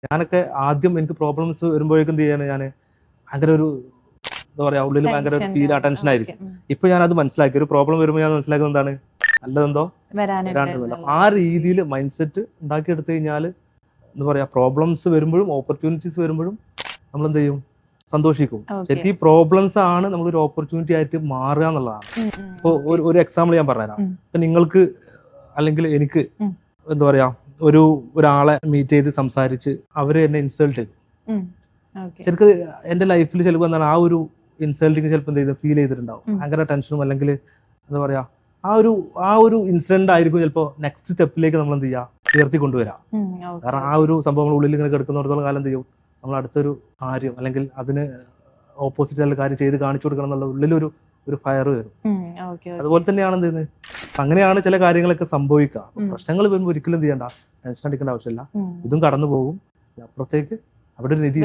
ഞാനൊക്കെ ആദ്യം എനിക്ക് പ്രോബ്ലംസ് വരുമ്പോഴേക്കും എന്ത് ചെയ്യാണ്, ഞാൻ ഭയങ്കര ഒരു എന്താ പറയാ, ഉള്ളിൽ ഭയങ്കര ഒരു ഫീൽ ടെൻഷൻ ആയിരിക്കും. ഇപ്പൊ ഞാനത് മനസ്സിലാക്കി, ഒരു പ്രോബ്ലം വരുമ്പോൾ ഞാൻ മനസ്സിലാക്കുന്നത് എന്താണ്, നല്ലതെന്തോ വരാണ്ടെന്നല്ല. ആ രീതിയിൽ മൈൻഡ് സെറ്റ് ഉണ്ടാക്കിയെടുത്തു കഴിഞ്ഞാൽ എന്താ പറയാ, പ്രോബ്ലംസ് വരുമ്പോഴും ഓപ്പർച്യൂണിറ്റീസ് വരുമ്പോഴും നമ്മൾ എന്ത് ചെയ്യും, സന്തോഷിക്കും. ശരിക്കും ഈ പ്രോബ്ലംസ് ആണ് നമ്മളൊരു ഓപ്പർച്യൂണിറ്റി ആയിട്ട് മാറുക എന്നുള്ളതാണ്. ഇപ്പോൾ ഒരു എക്സാമ്പിൾ ഞാൻ പറഞ്ഞുതരാം. ഇപ്പൊ നിങ്ങൾക്ക് അല്ലെങ്കിൽ എനിക്ക് എന്താ പറയാ, ഒരാളെ മീറ്റ് ചെയ്ത് സംസാരിച്ച് അവര് എന്നെ ഇൻസൾട്ട് ചെയ്തു. ശരിക്കും എന്റെ ലൈഫിൽ ചിലപ്പോൾ എന്താണ്, ആ ഒരു ഇൻസൾട്ടിങ് ചിലപ്പോൾ എന്ത് ചെയ്ത് ഫീൽ ചെയ്തിട്ടുണ്ടാവും. ഭയങ്കര ടെൻഷനും അല്ലെങ്കിൽ എന്താ പറയാ, ആ ഒരു ഇൻസിഡന്റ് ആയിരിക്കും ചിലപ്പോൾ നെക്സ്റ്റ് സ്റ്റെപ്പിലേക്ക് നമ്മൾ എന്ത് ചെയ്യുക, ഉയർത്തി കൊണ്ടുവരാം. കാരണം ആ ഒരു സംഭവങ്ങൾ ഉള്ളിൽ ഇങ്ങനെ കിടക്കുന്നിടത്തോളം കാലം എന്ത് ചെയ്യും, നമ്മൾ അടുത്തൊരു കാര്യം അല്ലെങ്കിൽ അതിന് ഓപ്പോസിറ്റ് ആയിട്ടുള്ള കാര്യം ചെയ്ത് കാണിച്ചു കൊടുക്കണം എന്നുള്ള ഉള്ളിലൊരു ഫയർ വരും. അതുപോലെ തന്നെയാണ് എന്ത് ചെയ്യുന്നത്, അങ്ങനെയാണ് ചില കാര്യങ്ങളൊക്കെ സംഭവിക്കുക. പ്രശ്നങ്ങൾ വരുമ്പോൾ ഒരിക്കലും എന്ത് ചെയ്യണ്ട, ടെൻഷൻ അടിക്കേണ്ട ആവശ്യമില്ല. ഇതും കടന്നു പോകും. അപ്പുറത്തേക്ക് അവിടെ ഒരു രീതി